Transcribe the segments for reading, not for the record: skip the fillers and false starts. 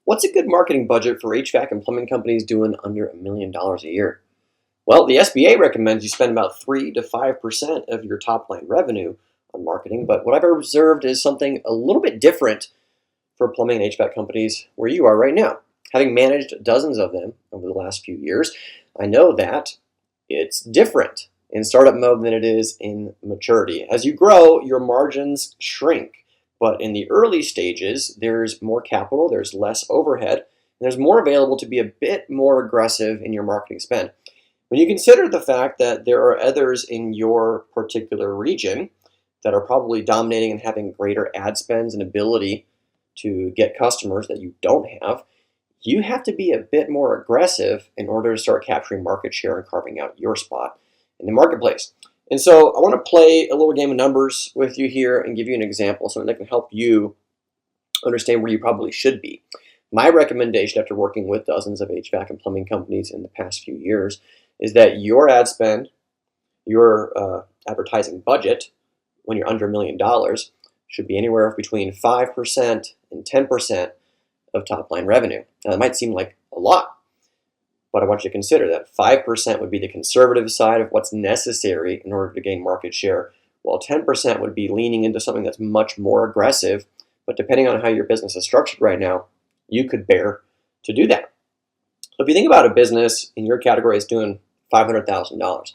What's a good marketing budget for HVAC and plumbing companies doing under $1 million a year? Well, the SBA recommends you spend about 3 to 5% of your top line revenue on marketing, but what I've observed is something a little bit different for plumbing and HVAC companies where you are right now. Having managed dozens of them over the last few years, I know that it's different in startup mode than it is in maturity. As you grow, your margins shrink. But in the early stages, there's more capital, there's less overhead, and there's more available to be a bit more aggressive in your marketing spend. When you consider the fact that there are others in your particular region that are probably dominating and having greater ad spends and ability to get customers that you don't have, you have to be a bit more aggressive in order to start capturing market share and carving out your spot in the marketplace. And so I want to play a little game of numbers with you here and give you an example, something that can help you understand where you probably should be. My recommendation after working with dozens of HVAC and plumbing companies in the past few years is that your ad spend, your advertising budget, when you're under $1 million, should be anywhere between 5% and 10% of top line revenue. Now, that might seem like a lot, but I want you to consider that 5% would be the conservative side of what's necessary in order to gain market share, while 10% would be leaning into something that's much more aggressive. But depending on how your business is structured right now, you could bear to do that. So if you think about a business in your category is doing $500,000,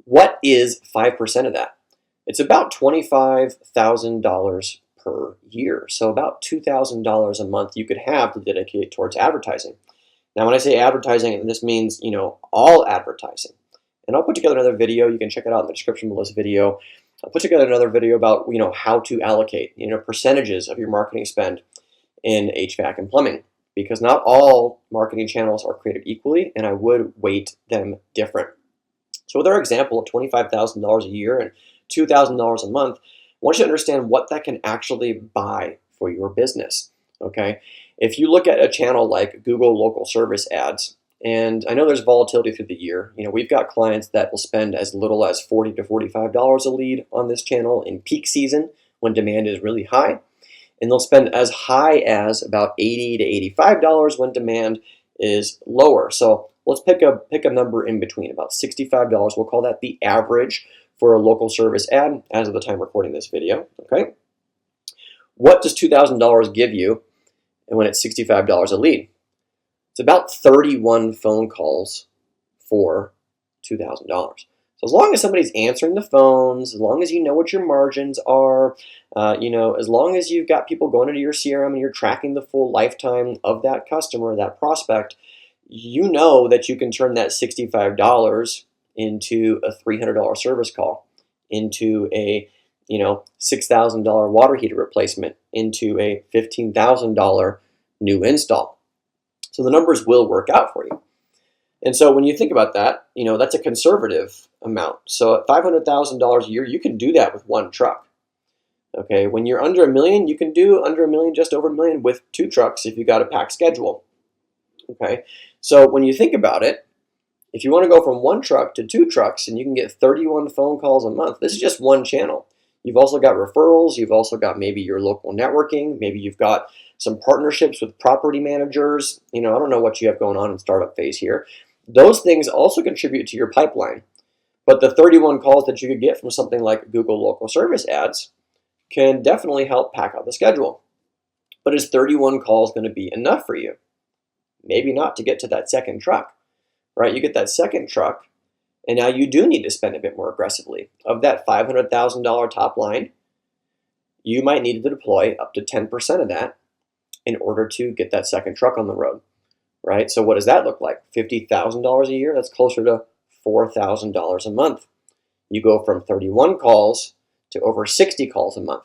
what is 5% of that? It's about $25,000 per year. So about $2,000 a month you could have to dedicate towards advertising. Now, when I say advertising, this means, all advertising. And I'll put together another video. You can check it out in the description below this video. I'll put together another video about, how to allocate, percentages of your marketing spend in HVAC and plumbing, because not all marketing channels are created equally, and I would weight them different. So with our example of $25,000 a year and $2,000 a month, I want you to understand what that can actually buy for your business, okay? If you look at a channel like Google local service ads, and I know there's volatility through the year. We've got clients that will spend as little as $40 to $45 a lead on this channel in peak season when demand is really high. And they'll spend as high as about $80 to $85 when demand is lower. So let's pick a number in between, about $65. We'll call that the average for a local service ad as of the time recording this video, okay? What does $2,000 give you and when it's $65 a lead? It's about 31 phone calls for $2,000. So as long as somebody's answering the phones, as long as you know what your margins are, as long as you've got people going into your CRM and you're tracking the full lifetime of that customer, that prospect, you know that you can turn that $65 into a $300 service call, into a $6,000 water heater replacement, into a $15,000 new install. So the numbers will work out for you. And so when you think about that, that's a conservative amount. So at $500,000 a year, you can do that with one truck. Okay, when you're under $1 million, you can do under $1 million, just over $1 million with 2 trucks if you got a packed schedule. Okay, so when you think about it, if you want to go from 1 truck to 2 trucks and you can get 31 phone calls a month, this is just one channel. You've also got referrals, you've also got maybe your local networking, maybe you've got some partnerships with property managers. I don't know what you have going on in startup phase here. Those things also contribute to your pipeline. But the 31 calls that you could get from something like Google local service ads can definitely help pack out the schedule. But is 31 calls going to be enough for you? Maybe not to get to that second truck, right? You get that second truck, and now you do need to spend a bit more aggressively. Of that $500,000 top line, you might need to deploy up to 10% of that in order to get that second truck on the road, right? So what does that look like? $50,000 a year? That's closer to $4,000 a month. You go from 31 calls to over 60 calls a month.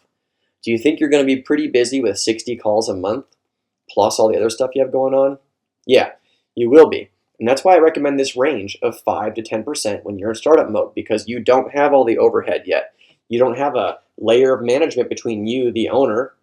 Do you think you're going to be pretty busy with 60 calls a month plus all the other stuff you have going on? Yeah, you will be. And that's why I recommend this range of 5 to 10% when you're in startup mode, because you don't have all the overhead yet. You don't have a layer of management between you, the owner,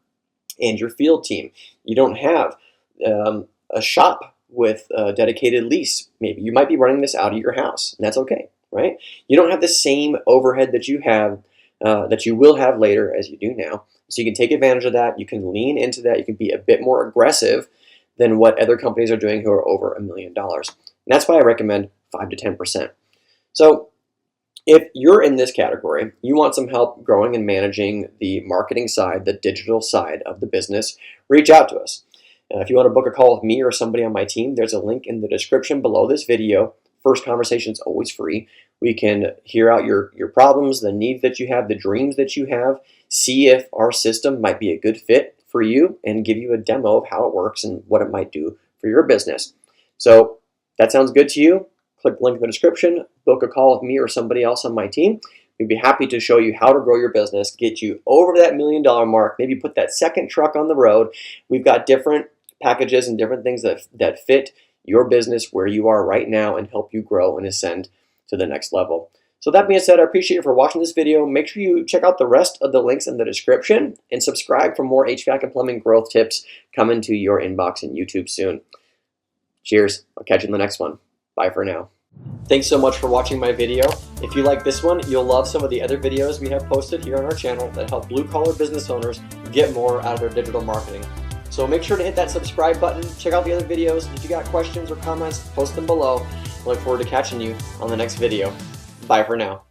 and your field team. You don't have a shop with a dedicated lease. Maybe you might be running this out of your house, and that's okay, right? You don't have the same overhead that you have, that you will have later as you do now. So you can take advantage of that. You can lean into that. You can be a bit more aggressive than what other companies are doing who are over $1 million. And that's why I recommend 5 to 10%. So if you're in this category, you want some help growing and managing the marketing side, the digital side of the business, reach out to us. If you want to book a call with me or somebody on my team, there's a link in the description below this video. First conversation is always free. We can hear out your problems, the needs that you have, the dreams that you have, see if our system might be a good fit for you, and give you a demo of how it works and what it might do for your business. So that sounds good to you? Click the link in the description, book a call with me or somebody else on my team. We'd be happy to show you how to grow your business, get you over that $1 million mark, maybe put that second truck on the road. We've got different packages and different things that fit your business where you are right now and help you grow and ascend to the next level. So that being said, I appreciate you for watching this video. Make sure you check out the rest of the links in the description and subscribe for more HVAC and plumbing growth tips coming to your inbox and YouTube soon. Cheers. I'll catch you in the next one. Bye for now. Thanks so much for watching my video. If you like this one, you'll love some of the other videos we have posted here on our channel that help blue-collar business owners get more out of their digital marketing. So make sure to hit that subscribe button, check out the other videos. If you got questions or comments, post them below. I look forward to catching you on the next video. Bye for now.